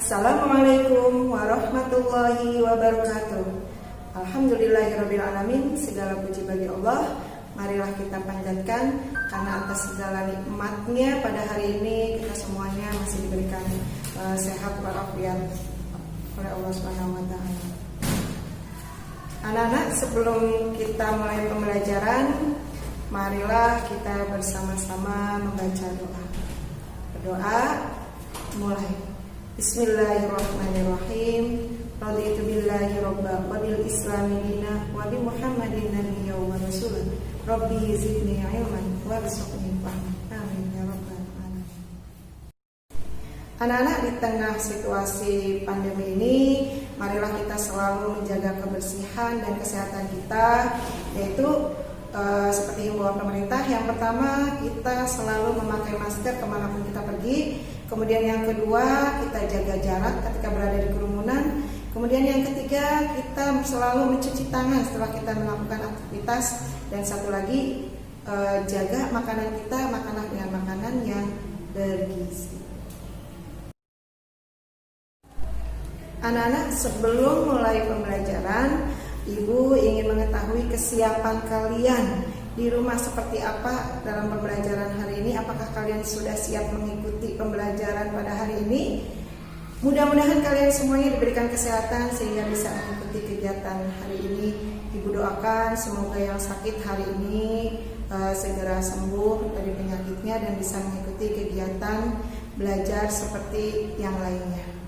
Assalamualaikum warahmatullahi wabarakatuh. Alhamdulillahirrabbilalamin. Segala puji bagi Allah. Marilah kita panjatkan, karena atas segala nikmatnya pada hari ini kita semuanya masih diberikan sehat walafiat oleh Allah Subhanahu wa taala. Anak-anak, sebelum kita mulai pembelajaran, marilah kita bersama-sama membaca doa. Berdoa, mulai. Bismillahirrahmanirrahim. Raditu billahi robba wa bil islami dina wa bi Muhammadin nabiyya wa rasulah. Rabbi zidni ilman wa rzuqni fahman. Amin ya rabbal alamin. Anak-anak, di tengah situasi pandemi ini, marilah kita selalu menjaga kebersihan dan kesehatan kita, yaitu seperti himbauan pemerintah. Yang pertama, kita selalu memakai masker kemanapun kita pergi. Kemudian yang kedua, kita jaga jarak ketika berada di kerumunan. Kemudian yang ketiga, kita selalu mencuci tangan setelah kita melakukan aktivitas. Dan satu lagi, jaga makanan kita, makanlah dengan makanan yang bergizi. Anak-anak, sebelum mulai pembelajaran, Ibu ingin mengetahui kesiapan kalian di rumah seperti apa dalam pembelajaran hari ini. Apakah kalian sudah siap mengikuti pembelajaran pada hari ini? Mudah-mudahan kalian semuanya diberikan kesehatan sehingga bisa mengikuti kegiatan hari ini. Ibu doakan semoga yang sakit hari ini segera sembuh dari penyakitnya dan bisa mengikuti kegiatan belajar seperti yang lainnya.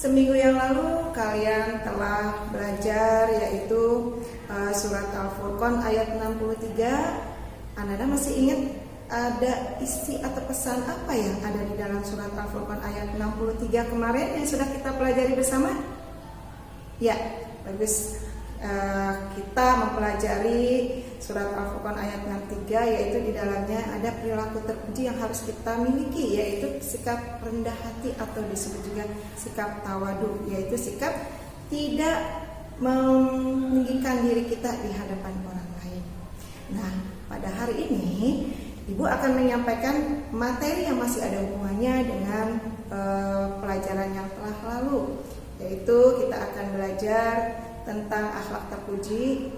Seminggu yang lalu kalian telah belajar yaitu surat Al-Furqan ayat 63. Anda masih ingat ada isi atau pesan apa yang ada di dalam surat Al-Furqan ayat 63 kemarin yang sudah kita pelajari bersama? Ya, bagus. Kita mempelajari surat Al-Furqan ayat 63, yaitu di dalamnya ada perilaku terpuji yang harus kita miliki, yaitu sikap rendah hati atau disebut juga sikap tawadu, yaitu sikap tidak meninggikan diri kita di hadapan orang lain. Nah, pada hari ini Ibu akan menyampaikan materi yang masih ada hubungannya dengan pelajaran yang telah lalu, yaitu kita akan belajar tentang akhlak terpuji,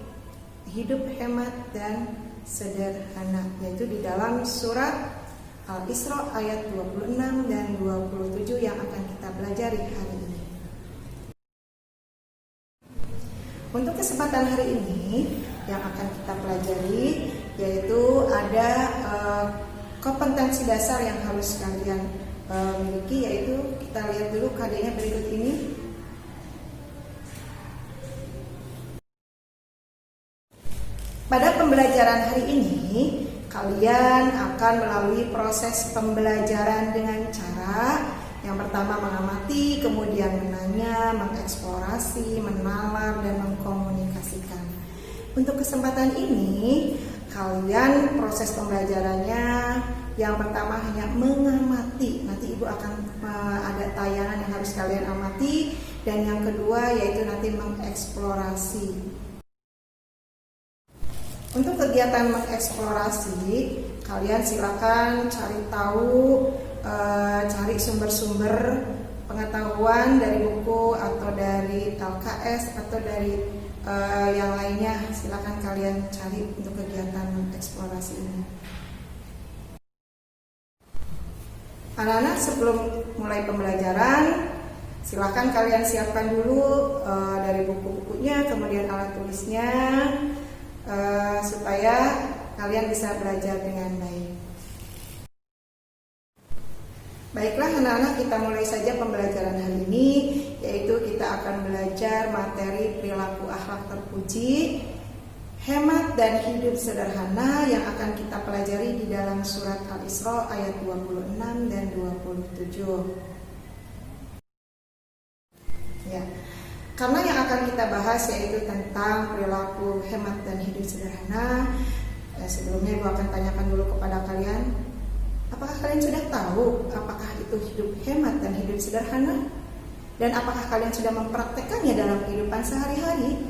hidup hemat dan sederhana, yaitu di dalam surat Al-Isra ayat 26 dan 27 yang akan kita pelajari hari ini. Untuk kesempatan hari ini yang akan kita pelajari yaitu ada kompetensi dasar yang harus kalian miliki, yaitu kita lihat dulu KD-nya berikut ini. Pada pembelajaran hari ini, kalian akan melalui proses pembelajaran dengan cara yang pertama mengamati, kemudian menanya, mengeksplorasi, menalar, dan mengkomunikasikan. Untuk kesempatan ini, kalian proses pembelajarannya yang pertama hanya mengamati. Nanti Ibu akan ada tayangan yang harus kalian amati. Dan yang kedua yaitu nanti mengeksplorasi. Untuk kegiatan mengeksplorasi, kalian silakan cari tahu, cari sumber-sumber pengetahuan dari buku atau dari LKS atau dari yang lainnya. Silakan kalian cari untuk kegiatan mengeksplorasi ini. Anak-anak, sebelum mulai pembelajaran, silakan kalian siapkan dulu dari buku-bukunya, kemudian alat tulisnya, supaya kalian bisa belajar dengan baik. Baiklah anak-anak, kita mulai saja pembelajaran hari ini, yaitu kita akan belajar materi perilaku akhlak terpuji, hemat dan hidup sederhana yang akan kita pelajari di dalam surat Al-Isra ayat 26 dan 27. Ya. Karena yang akan kita bahas yaitu tentang perilaku hemat dan hidup sederhana. Sebelumnya Ibu akan tanyakan dulu kepada kalian, apakah kalian sudah tahu apakah itu hidup hemat dan hidup sederhana? Dan apakah kalian sudah mempraktekannya dalam kehidupan sehari-hari?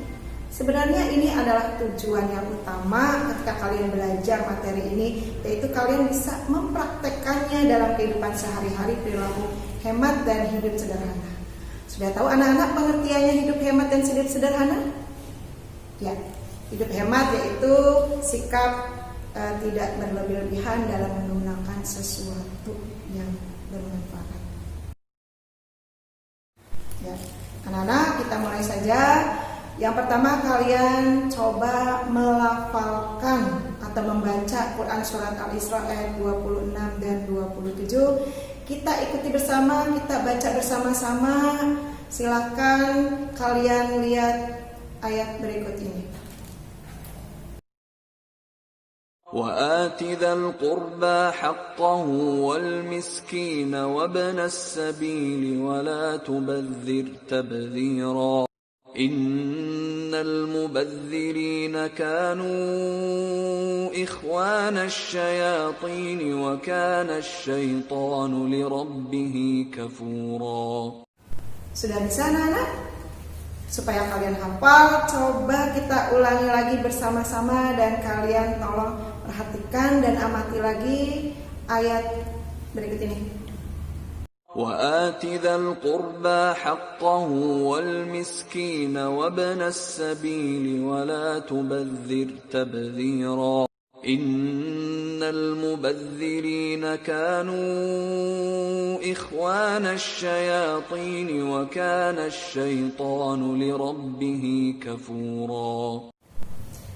Sebenarnya ini adalah tujuan yang utama ketika kalian belajar materi ini, yaitu kalian bisa mempraktekkannya dalam kehidupan sehari-hari, perilaku hemat dan hidup sederhana. Sudah tahu anak-anak pengertiannya hidup hemat dan hidup sederhana? Ya, hidup hemat yaitu sikap tidak berlebih-lebihan dalam menggunakan sesuatu yang bermanfaat. Ya, anak-anak, kita mulai saja. Yang pertama, kalian coba melafalkan atau membaca Quran Surat Al-Isra ayat 26 dan 27. Kita ikuti bersama, kita baca bersama-sama. Silakan kalian lihat ayat berikut ini. وآت ذا القربى حقه والمسكين وابن السبيل ولا تبذر تبذيرا إن المبذرين كانوا إخوان الشياطين وكان الشيطان لربه كفورا. Sudah bisa anak-anak? Supaya kalian hafal, coba kita ulangi lagi bersama-sama dan kalian tolong perhatikan dan amati lagi ayat berikut ini. وآت ذا القربى حقه والمسكين وابن السبيل ولا تبذر تبذيرا إن المبذرين كانوا إخوان الشياطين وكان الشيطان لربه كفورا.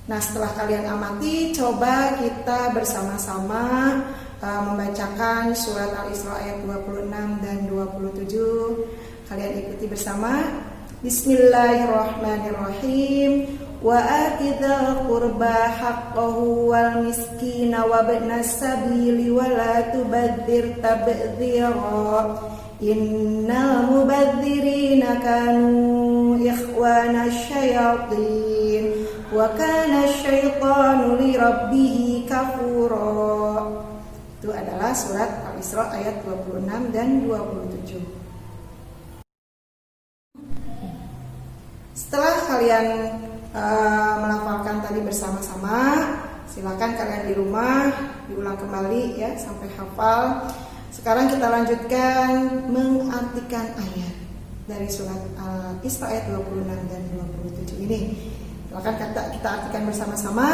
Nah, setelah kalian amati, coba kita bersama-sama membacakan surat Al-Isra ayat 26 dan 27. Kalian ikuti bersama. Bismillahirrahmanirrahim. Wa atidhal qurba haqqahu wal miskina wa ibnas sabili wa la tubadzir tabdzira. Innal mubadzirina kanu ikhwana syayatin wa kana syaitanu li rabbih kafura. Itu adalah surat Al-Isra ayat 26 dan 27. Setelah kalian melafalkan tadi bersama-sama, silakan kalian di rumah diulang kembali ya sampai hafal. Sekarang kita lanjutkan mengartikan ayat dari surat Al-Isra ayat 26 dan 27 ini. Silakan kita artikan bersama-sama.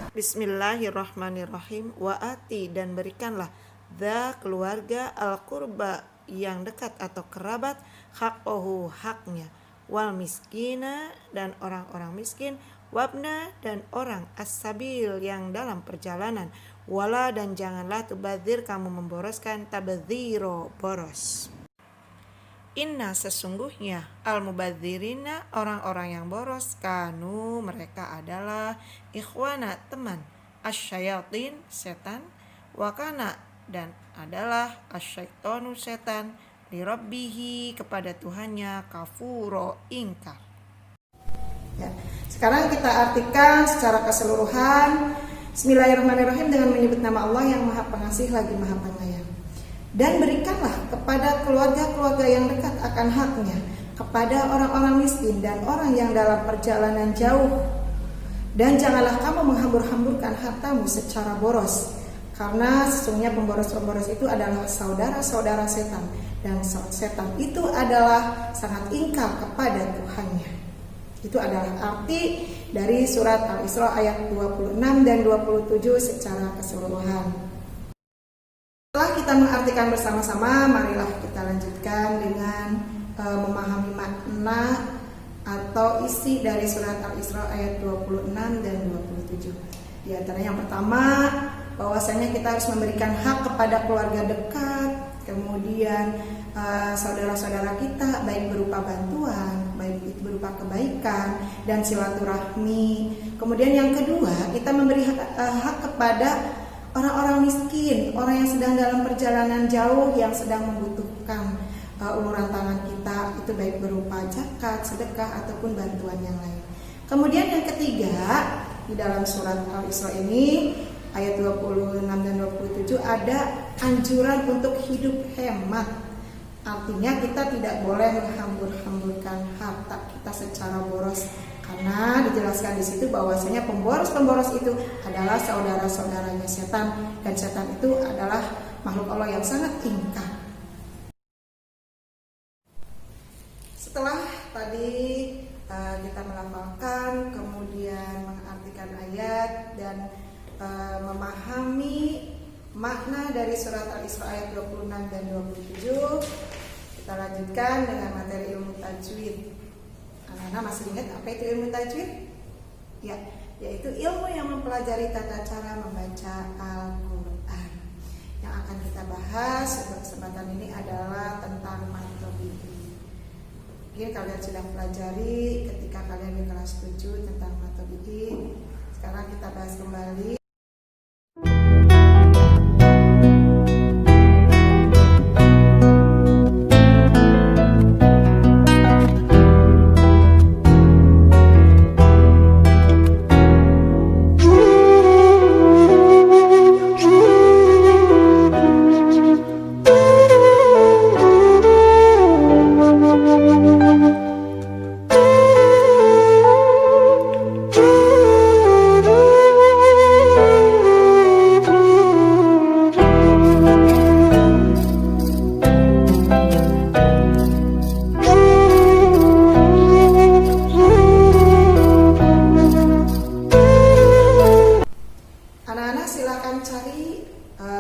Bismillahirrahmanirrahim. Wa'ati, dan berikanlah dza keluarga al-qurba yang dekat atau kerabat, haqqahu haknya, wal miskina dan orang-orang miskin, wabna dan orang as-sabil yang dalam perjalanan, wala dan janganlah tubadzir kamu memboroskan, tabdziro boros. Inna sesungguhnya al-mubadzirina orang-orang yang boros, kanu mereka adalah ikhwana teman, asyayatin setan, wakana dan adalah asyaitonu setan, lirabbihi kepada Tuhannya, kafuro ingkar. Ya, sekarang kita artikan secara keseluruhan. Bismillahirrahmanirrahim, dengan menyebut nama Allah yang Maha Pengasih lagi Maha Penyayang. Dan berikanlah kepada keluarga-keluarga yang dekat akan haknya, kepada orang-orang miskin dan orang yang dalam perjalanan jauh. Dan janganlah kamu menghambur-hamburkan hartamu secara boros, karena sesungguhnya pemboros-pemboros itu adalah saudara-saudara setan, dan setan itu adalah sangat ingkar kepada Tuhannya. Itu adalah arti dari surat Al-Isra ayat 26 dan 27 secara keseluruhan. Setelah kita mengartikan bersama-sama, marilah kita lanjutkan dengan memahami makna atau isi dari surat Al-Isra ayat 26 dan 27. Di antara yang pertama, bahwasanya kita harus memberikan hak kepada keluarga dekat, kemudian saudara-saudara kita, baik berupa bantuan, baik itu berupa kebaikan dan silaturahmi. Kemudian yang kedua, kita memberi hak kepada orang-orang miskin, orang yang sedang dalam perjalanan jauh, yang sedang membutuhkan uluran tangan kita, itu baik berupa zakat, sedekah ataupun bantuan yang lain. Kemudian yang ketiga, di dalam surat Al-Isra ini ayat 26 dan 27 ada anjuran untuk hidup hemat. Artinya kita tidak boleh menghambur-hamburkan harta kita secara boros, Karena dijelaskan di situ bahwasanya pemboros-pemboros itu adalah saudara-saudaranya setan, dan setan itu adalah makhluk Allah yang sangat ingkar. Setelah tadi kita melafalkan, kemudian mengartikan ayat dan memahami makna dari surat Al-Isra ayat 26 dan 27, kita lanjutkan dengan materi ilmu tajwid. Anak-anak masih ingat apa itu ilmu tajwid? Ya, yaitu ilmu yang mempelajari tata cara membaca Al-Quran. Yang akan kita bahas untuk kesempatan ini adalah tentang matobi'i. Mungkin kalian sudah pelajari ketika kalian di kelas 7 tentang matobi'i. Sekarang kita bahas kembali.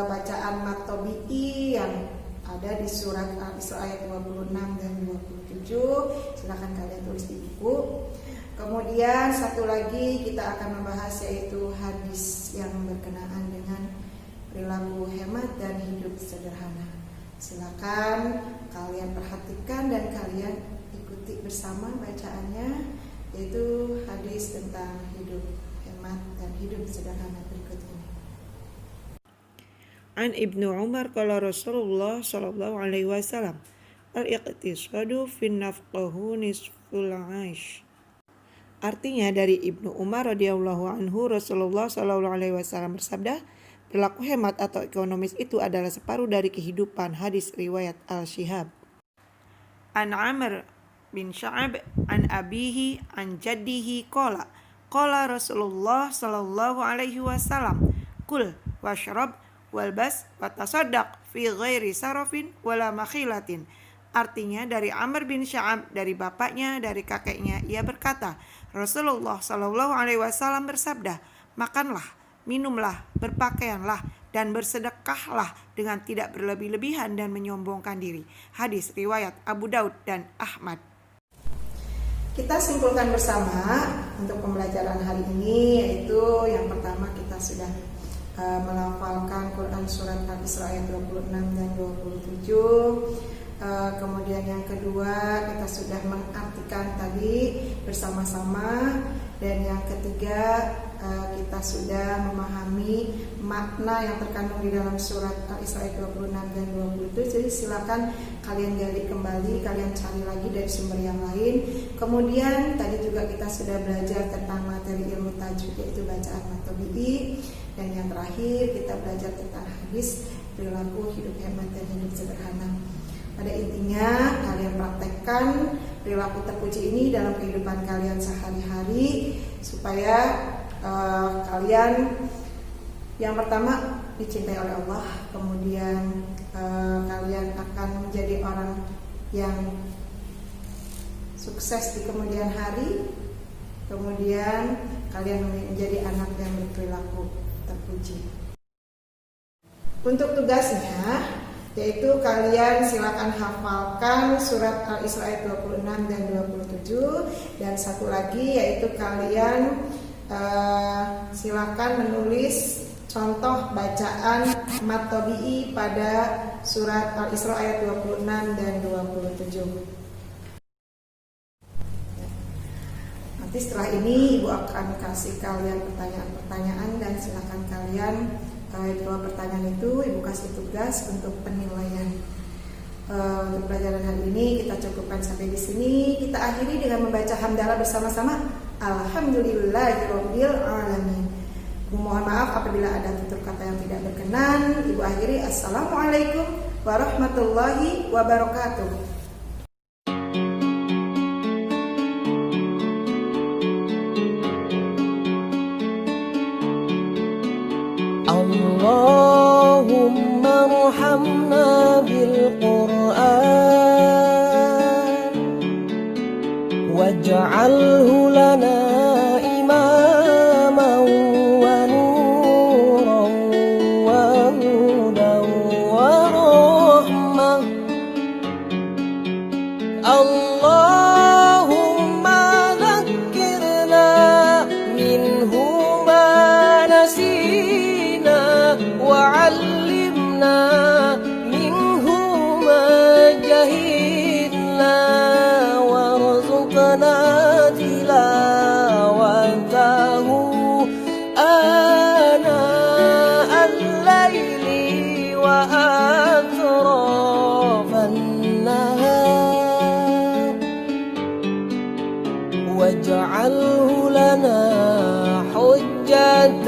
Bacaan matobi'i yang ada di surat Al-Isra ayat 26 dan 27. Silakan kalian tulis di buku. Kemudian satu lagi kita akan membahas yaitu hadis yang berkenaan dengan perilaku hemat dan hidup sederhana. Silakan kalian perhatikan dan kalian ikuti bersama bacaannya, yaitu hadis tentang hidup hemat dan hidup sederhana berikut ini. An Ibnu Umar qala Rasulullah sallallahu alaihi wasallam al-iqtisadu fin nafqahu nisful 'aish. Artinya dari Ibnu Umar radhiyallahu anhu, Rasulullah sallallahu alaihi wasallam bersabda, perilaku hemat atau ekonomis itu adalah separuh dari kehidupan. Hadis riwayat Al-Shihab. An Amr bin Sya'ab an abihi an jaddihi qala Rasulullah sallallahu alaihi wasallam kul washrab walbas watasaddaq fi ghairi sarafin wala makhilatin. Artinya dari Amr bin Sya'ab, dari bapaknya, dari kakeknya, ia berkata, Rasulullah sallallahu alaihi wasallam bersabda, makanlah, minumlah, berpakaianlah, dan bersedekahlah dengan tidak berlebih-lebihan dan menyombongkan diri. Hadis riwayat Abu Daud dan Ahmad. Kita simpulkan bersama untuk pembelajaran hari ini, yaitu yang pertama kita sudah melafalkan Quran surat Al-Isra ayat 26 dan 27. Kemudian yang kedua kita sudah mengartikan tadi bersama-sama, dan yang ketiga kita sudah memahami makna yang terkandung di dalam surat Al-Isra ayat 26 dan 27. Jadi silakan kalian gali kembali, kalian cari lagi dari sumber yang lain. Kemudian tadi juga kita sudah belajar tentang materi ilmu tajwid, yaitu bacaan matobi'i. Dan yang terakhir kita belajar tentang hadis perilaku hidup hemat dan hidup sederhana. Pada intinya kalian praktekkan perilaku terpuji ini dalam kehidupan kalian sehari-hari, supaya kalian yang pertama dicintai oleh Allah, kemudian kalian akan menjadi orang yang sukses di kemudian hari, kemudian kalian menjadi anak yang berperilaku terpuji. Untuk tugasnya, yaitu kalian silakan hafalkan surat Al-Isra ayat 26 dan 27, dan satu lagi yaitu kalian silakan menulis contoh bacaan matobi'i pada surat Al-Isra ayat 26 dan 27. Nanti setelah ini Ibu akan kasih kalian pertanyaan-pertanyaan, dan silakan kalian jawab pertanyaan itu. Ibu kasih tugas untuk penilaian. Untuk pelajaran hari ini kita cukupkan sampai di sini. Kita akhiri dengan membaca hamdalah bersama-sama. Alhamdulillahirabbil alamin. Mohon maaf apabila ada tutur kata yang tidak berkenan. Ibu akhiri, assalamualaikum warahmatullahi wabarakatuh. بالقرآن واجعله لنا إماما ونورا وهدى ورحمة اللهم ذكرنا منه ما نسينا وعلمنا منه ما جهلنا وارزقنا تلاوته آناء الليل وأطراف النهار واجعله لنا حجة